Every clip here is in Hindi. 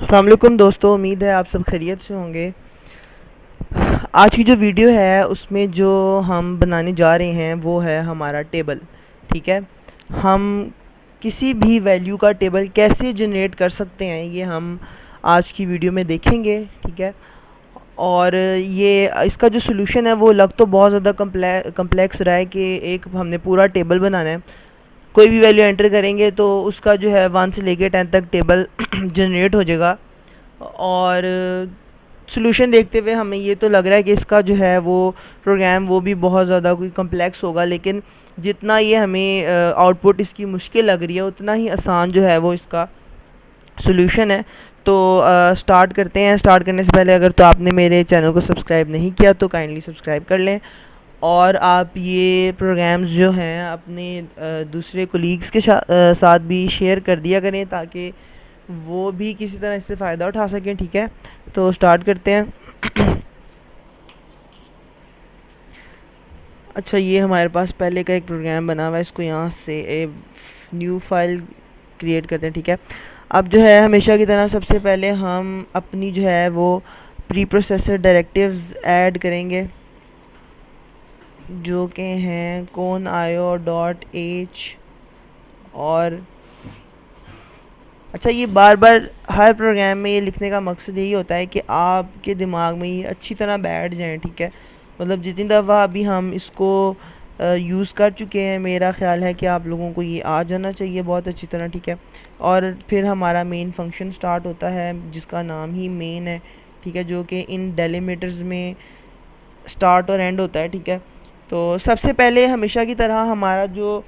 अस्सलाम वालेकुम दोस्तों, उम्मीद है आप सब खैरियत से होंगे। आज की जो वीडियो है उसमें जो हम बनाने जा रहे हैं वो है हमारा टेबल। ठीक है, हम किसी भी वैल्यू का टेबल कैसे जनरेट कर सकते हैं ये हम आज की वीडियो में देखेंगे। ठीक है, और ये इसका जो सोल्यूशन है वो लग तो बहुत ज़्यादा कम्प्लेक्स रहा है कि एक हमने पूरा टेबल बनाना है। कोई भी वैल्यू एंटर करेंगे तो उसका जो है 1 से लेके 10 तक टेबल जनरेट हो जाएगा। और सोल्यूशन देखते हुए हमें ये तो लग रहा है कि इसका जो है वो प्रोग्राम वो भी बहुत ज़्यादा कोई कम्प्लेक्स होगा, लेकिन जितना ये हमें आउटपुट इसकी मुश्किल लग रही है उतना ही आसान जो है वो इसका सोल्यूशन है। तो स्टार्ट करते हैं। स्टार्ट करने से पहले अगर तो आपने मेरे चैनल को सब्सक्राइब नहीं किया तो काइंडली सब्सक्राइब कर लें, और आप ये प्रोग्राम्स जो हैं अपने दूसरे कोलीग्स के साथ भी शेयर कर दिया करें ताकि वो भी किसी तरह इससे फ़ायदा उठा सकें। ठीक है, तो स्टार्ट करते हैं। अच्छा, ये हमारे पास पहले का एक प्रोग्राम बना हुआ है, इसको यहाँ से न्यू फाइल क्रिएट करते हैं। ठीक है, अब जो है हमेशा की तरह सबसे पहले हम अपनी जो है वो प्री प्रोसेसर डायरेक्टिव्स ऐड करेंगे जो कि हैं CON.IO.H। और अच्छा, ये बार बार हर प्रोग्राम में ये लिखने का मकसद यही होता है कि आपके दिमाग में ये अच्छी तरह बैठ जाए। ठीक है, मतलब जितनी दफ़ा अभी हम इसको यूज़ कर चुके हैं मेरा ख़्याल है कि आप लोगों को ये आ जाना चाहिए बहुत अच्छी तरह। ठीक है, और फिर हमारा मेन फंक्शन स्टार्ट होता है जिसका नाम ही मेन है। ठीक है, जो कि इन डेलीमीटर्स में स्टार्ट और एंड होता है। ठीक है, तो सबसे पहले हमेशा की तरह हमारा जो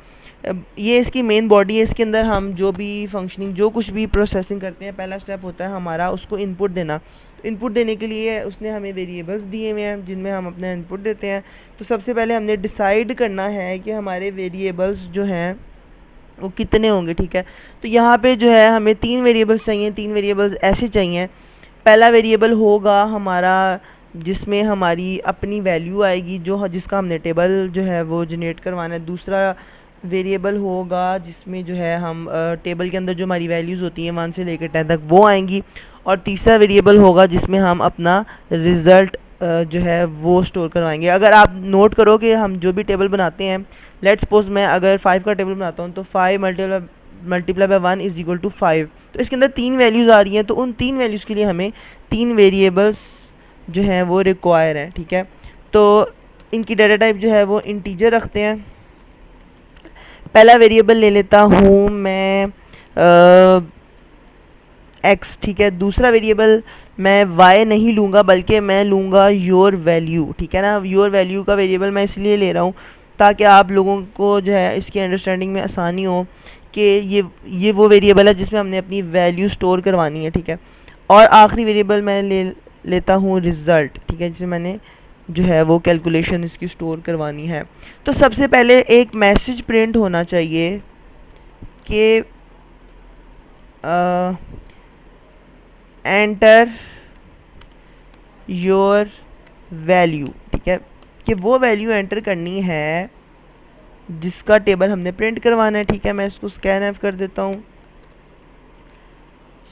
ये इसकी मेन बॉडी है, इसके अंदर हम जो भी फंक्शनिंग जो कुछ भी प्रोसेसिंग करते हैं पहला स्टेप होता है हमारा उसको इनपुट देना। इनपुट देने के लिए उसने हमें वेरिएबल्स दिए हुए हैं जिनमें हम अपना इनपुट देते हैं। तो सबसे पहले हमने डिसाइड करना है कि हमारे वेरिएबल्स जो हैं वो कितने होंगे। ठीक है, तो यहाँ पे जो है हमें 3 वेरिएबल्स चाहिए। 3 वेरिएबल्स ऐसे चाहिए। पहला वेरिएबल होगा हमारा जिसमें हमारी अपनी वैल्यू आएगी जो जिसका हमने टेबल जो है वो जनरेट करवाना है। दूसरा वेरिएबल होगा जिसमें जो है हम टेबल के अंदर जो हमारी वैल्यूज़ होती हैं 1 से लेकर 10 तक वो आएंगी। और तीसरा वेरिएबल होगा जिसमें हम अपना रिज़ल्ट जो है वो स्टोर करवाएंगे। अगर आप नोट करो कि हम जो भी टेबल बनाते हैं, लेट्स सपोज मैं अगर 5 का टेबल बनाता हूँ तो 5 multiply by 1 is equal to 5। तो इसके अंदर 3 वैल्यूज़ आ रही हैं, तो उन 3 वैल्यूज़ के लिए हमें 3 वेरिएबल्स जो हैं वो रिक्वायर हैं। ठीक है, तो इनकी डाटा टाइप जो है वो इंटीजर रखते हैं। पहला वेरिएबल ले लेता हूँ मैं एक्स। ठीक है, दूसरा वेरिएबल मैं वाई नहीं लूँगा बल्कि मैं लूँगा योर वैल्यू। ठीक है ना, योर वैल्यू का वेरिएबल मैं इसलिए ले रहा हूँ ताकि आप लोगों को जो है इसकी अंडरस्टैंडिंग में आसानी हो कि ये वो वेरिएबल है जिसमें हमने अपनी वैल्यू स्टोर करवानी है। ठीक है, और आखिरी वेरिएबल मैं लेता हूँ रिज़ल्ट। ठीक है, जिसमें मैंने जो है वो कैलकुलेशन इसकी स्टोर करवानी है। तो सबसे पहले एक मैसेज प्रिंट होना चाहिए कि एंटर योर वैल्यू। ठीक है, कि वो वैल्यू एंटर करनी है जिसका टेबल हमने प्रिंट करवाना है। ठीक है, मैं इसको स्कैन एफ कर देता हूँ।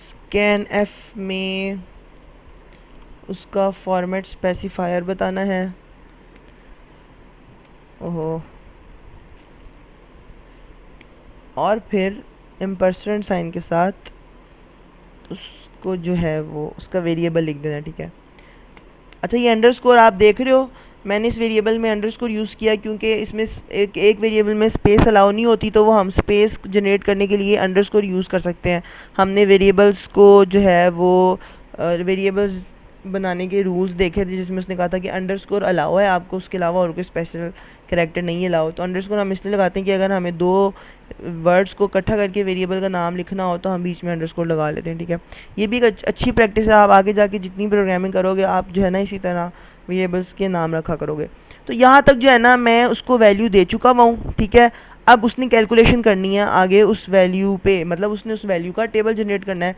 स्कैन एफ में उसका फॉर्मेट स्पेसिफायर बताना है। ओहो, और फिर एम्परसेंड साइन के साथ उसको जो है वो उसका वेरिएबल लिख देना। ठीक है, अच्छा, ये अंडरस्कोर आप देख रहे हो, मैंने इस वेरिएबल में अंडरस्कोर यूज़ किया क्योंकि इसमें एक वेरिएबल में स्पेस अलाउ नहीं होती, तो वो हम स्पेस जनरेट करने के लिए अंडरस्कोर यूज़ कर सकते हैं। हमने वेरिएबल्स को जो है वो वेरिएबल्स बनाने के रूल्स देखे थे जिसमें उसने कहा था कि अंडरस्कोर अलाउ है आपको, उसके अलावा और कोई स्पेशल कैरेक्टर नहीं अलाउ। तो अंडरस्कोर हम इसलिए लगाते हैं कि अगर हमें 2 वर्ड्स को इकट्ठा करके वेरिएबल का नाम लिखना हो तो हम बीच में अंडरस्कोर लगा लेते हैं। ठीक है, ये भी एक अच्छी प्रैक्टिस है। आप आगे जाके जितनी प्रोग्रामिंग करोगे आप जो है ना इसी तरह वेरिएबल्स के नाम रखा करोगे। तो यहाँ तक जो है ना मैं उसको वैल्यू दे चुका हूँ। ठीक है, अब उसने कैलकुलेशन करनी है आगे उस वैल्यू पे, मतलब उसने उस वैल्यू का टेबल जनरेट करना है।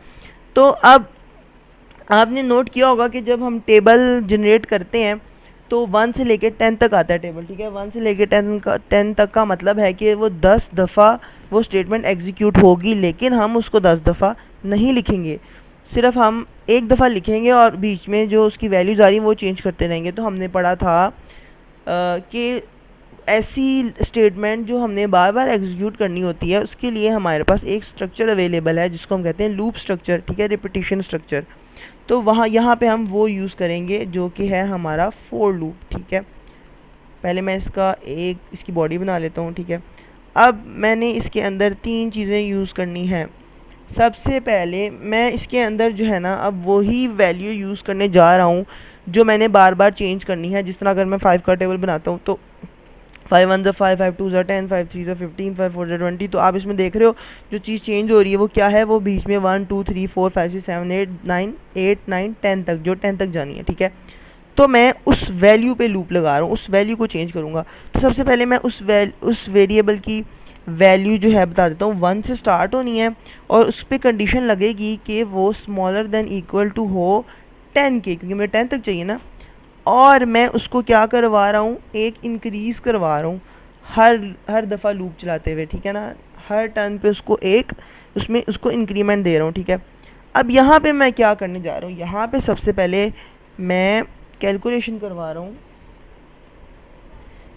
तो अब आपने नोट किया होगा कि जब हम टेबल जनरेट करते हैं तो 1 से लेकर 10 तक आता है टेबल। ठीक है, 1 से लेकर 10 तक का मतलब है कि वो 10 दफ़ा वो स्टेटमेंट एग्जीक्यूट होगी, लेकिन हम उसको 10 दफ़ा नहीं लिखेंगे। सिर्फ हम एक दफ़ा लिखेंगे और बीच में जो उसकी वैल्यूज़ आ रही हैं वो चेंज करते रहेंगे। तो हमने पढ़ा था कि ऐसी स्टेटमेंट जो हमने बार बार एग्जीक्यूट करनी होती है उसके लिए हमारे पास एक स्ट्रक्चर अवेलेबल है जिसको हम कहते हैं लूप स्ट्रक्चर, ठीक है, रिपीटिशन स्ट्रक्चर। तो वहाँ यहाँ पे हम वो यूज़ करेंगे जो कि है हमारा फोर लूप, ठीक है। पहले मैं इसकी बॉडी बना लेता हूँ, ठीक है। अब मैंने इसके अंदर तीन चीज़ें यूज़ करनी हैं। सबसे पहले मैं इसके अंदर जो है ना अब वही वैल्यू यूज़ करने जा रहा हूँ जो मैंने बार बार चेंज करनी है। जिस तरह अगर मैं 5 का टेबल बनाता हूँ तो 5 1 ज़ा 5, 5 2 ज़ा 10, 5 3 ज़ा 15, 5 4 ज़ा 20। तो आप इसमें देख रहे हो जो चीज़ चेंज हो रही है वो क्या है, वो बीच में 1 2 3 4 5 6 7 8 9 10 तक, जो 10 तक जानी है, ठीक है। तो मैं उस वैल्यू पे लूप लगा रहा हूँ, उस वैल्यू को चेंज करूँगा। तो सबसे पहले मैं उस वेरिएबल की वैल्यू जो है बता देता हूँ। 1 से स्टार्ट होनी है और उस पर कंडीशन लगेगी कि वो स्मॉलर देन इक्वल टू हो 10 के, क्योंकि मुझे 10 तक चाहिए ना। और मैं उसको क्या करवा रहा हूँ, एक इंक्रीज़ करवा रहा हूँ हर दफ़ा लूप चलाते हुए, ठीक है ना। हर टर्न पे उसको इंक्रीमेंट दे रहा हूँ, ठीक है। अब यहाँ पे मैं क्या करने जा रहा हूँ, यहाँ पे सबसे पहले मैं कैलकुलेशन करवा रहा हूँ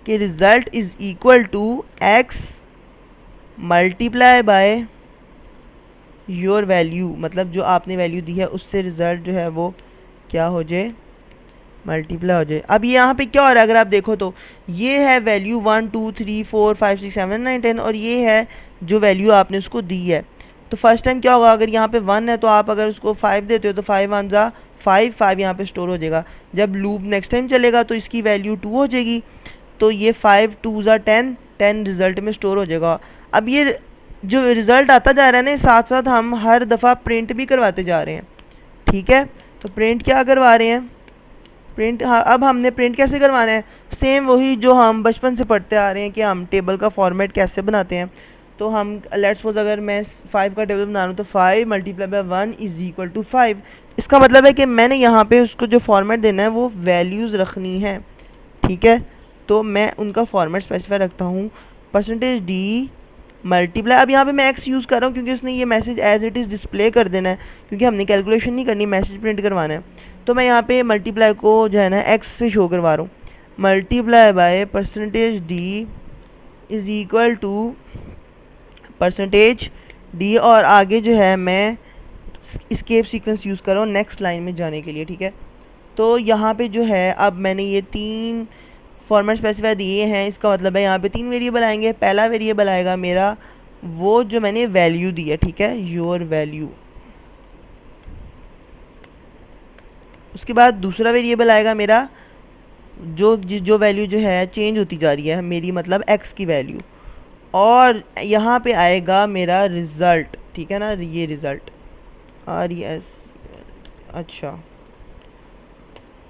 कि result is equal to x multiply by your value, मतलब जो आपने वैल्यू दी है उससे रिज़ल्ट जो है वो क्या हो जाए, मल्टीप्लाई हो जाए। अब यहाँ पे क्या हो रहा है, अगर आप देखो तो ये है वैल्यू 1 2 3 4 5 6 7 9 10 और ये है जो वैल्यू आपने उसको दी है। तो फर्स्ट टाइम क्या होगा, अगर यहाँ पे 1 है तो आप अगर उसको 5 देते हो तो 5 1 ज़ा 5, 5 यहाँ पे स्टोर हो जाएगा। जब लूप नेक्स्ट टाइम चलेगा तो इसकी वैल्यू 2 हो जाएगी, तो ये 5 2 ज़ा 10, 10 रिज़ल्ट में स्टोर हो जाएगा। अब ये जो रिज़ल्ट आता जा रहा है ना, साथ साथ हम हर दफ़ा प्रिंट भी करवाते जा रहे हैं, ठीक है। तो प्रिंट क्या करवा रहे हैं, प्रिंट, हाँ, अब हमने प्रिंट कैसे करवाना है, सेम वही जो हम बचपन से पढ़ते आ रहे हैं कि हम टेबल का फॉर्मेट कैसे बनाते हैं। तो हम लेट्स सपोज अगर मैं 5 का टेबल बना रहा हूँ तो 5 multiply by 1 is equal to 5। इसका मतलब है कि मैंने यहाँ पे उसको जो फॉर्मेट देना है वो वैल्यूज़ रखनी है, ठीक है। तो मैं उनका फॉर्मेट स्पेसिफाई रखता हूँ परसेंटेज डी मल्टीप्लाई। अब यहाँ पे मैं एक्स यूज़ कर रहा हूँ क्योंकि उसने ये message as it is display कर देना है, क्योंकि हमने कैलकुलेशन नहीं करनी, मैसेज प्रिंट करवाना है। तो मैं यहाँ पे मल्टीप्लाई को जो है ना एक्स से शो करवा रहा हूँ। Multiply by percentage D is equal to percentage D, और आगे जो है मैं एस्केप सीक्वेंस यूज़ कर रहा हूँ नेक्स्ट लाइन में जाने के लिए, ठीक है। तो यहाँ पे जो है अब मैंने ये 3 फॉर्मेट स्पेसिफाई दिए हैं। इसका मतलब है यहाँ पे 3 वेरिएबल आएंगे। पहला वेरिएबल आएगा मेरा वो जो मैंने वैल्यू दी है, ठीक है, योर वैल्यू। उसके बाद दूसरा वेरिएबल आएगा मेरा जो वैल्यू जो है चेंज होती जा रही है मेरी, मतलब x की वैल्यू। और यहाँ पे आएगा मेरा रिज़ल्ट, ठीक है ना, ये रिज़ल्ट RES। अच्छा,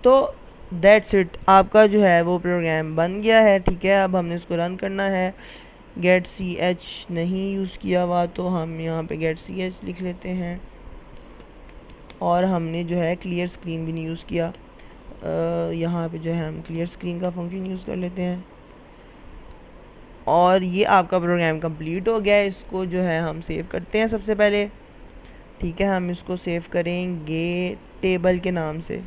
तो दैट्स इट, आपका जो है वो प्रोग्राम बन गया है, ठीक है। अब हमने इसको रन करना है। गेट ch नहीं यूज़ किया हुआ तो हम यहाँ पे गेट ch लिख लेते हैं। और हमने जो है क्लियर स्क्रीन भी नहीं यूज़ किया, यहाँ पे जो है हम क्लियर स्क्रीन का फंक्शन यूज़ कर लेते हैं। और ये आपका प्रोग्राम कंप्लीट हो गया है। इसको जो है हम सेव करते हैं सबसे पहले, ठीक है। हम इसको सेव करेंगे टेबल के नाम से,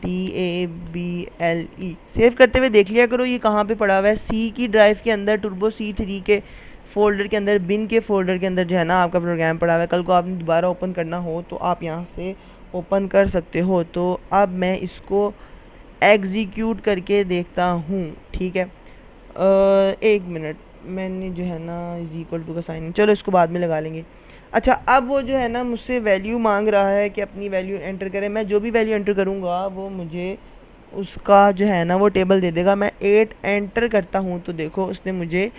TABLE। सेव करते हुए देख लिया करो ये कहाँ पे पड़ा हुआ है, सी की ड्राइव के अंदर, टर्बो C3 के फोल्डर के अंदर, बिन के फोल्डर के अंदर जो है ना आपका प्रोग्राम पड़ा हुआ है। कल को आपने दोबारा ओपन करना हो तो आप यहाँ से ओपन कर सकते हो। तो अब मैं इसको एग्जीक्यूट करके देखता हूँ, ठीक है। एक मिनट, मैंने जो है ना इज इक्वल टू का साइन, चलो इसको बाद में लगा लेंगे। अच्छा, अब वो जो है ना मुझसे वैल्यू मांग रहा है कि अपनी वैल्यू एंटर करें। मैं जो भी वैल्यू एंटर करूँगा वो मुझे उसका जो है ना वो टेबल दे देगा। मैं 8 एंटर करता हूँ तो देखो उसने मुझे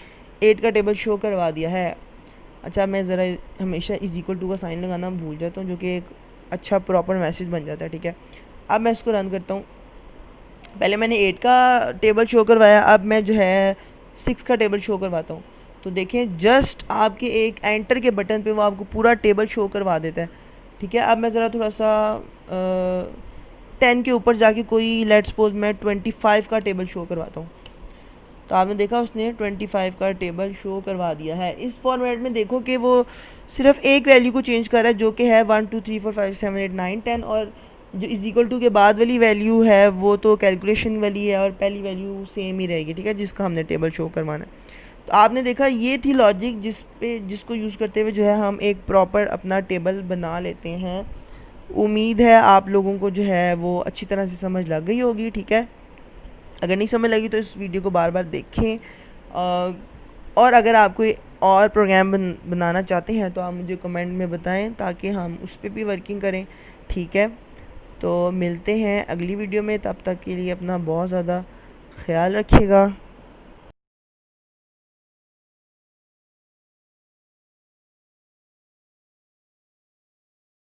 8 का टेबल शो करवा दिया है। अच्छा, मैं ज़रा हमेशा इज इक्वल टू का साइन लगाना भूल जाता हूँ, जो कि एक अच्छा प्रॉपर मैसेज बन जाता है, ठीक है। अब मैं इसको रन करता हूँ। पहले मैंने 8 का टेबल शो करवाया, अब मैं जो है 6 का टेबल शो करवाता हूँ। तो देखें जस्ट आपके एक एंटर के बटन पे वो आपको पूरा टेबल शो करवा देता है, ठीक है। अब मैं ज़रा थोड़ा सा 10 के ऊपर जाके कोई लेट्स सपोज मैं 25 का टेबल शो करवाता हूँ। तो आपने देखा उसने 25 का टेबल शो करवा दिया है। इस फॉर्मेट में देखो कि वो सिर्फ एक वैल्यू को चेंज कर रहा है जो कि है 1 2 3 4 5 7 8 9 10, और जो इज इक्वल टू के बाद वाली वैल्यू है वो तो कैलकुलेशन वाली है और पहली वैल्यू सेम ही रहेगी, ठीक है, जिसका हमने टेबल शो करवाना है। तो आपने देखा ये थी लॉजिक जिसको यूज़ करते हुए जो है हम एक प्रॉपर अपना टेबल बना लेते हैं। उम्मीद है आप लोगों को जो है वो अच्छी तरह से समझ लग गई होगी, ठीक है। अगर नहीं समझ लगी तो इस वीडियो को बार बार देखें, और अगर आप कोई और प्रोग्राम बनाना चाहते हैं तो आप मुझे कमेंट में बताएं ताकि हम उस पर भी वर्किंग करें, ठीक है। तो मिलते हैं अगली वीडियो में, तब तक के लिए अपना बहुत ज़्यादा ख्याल रखिएगा।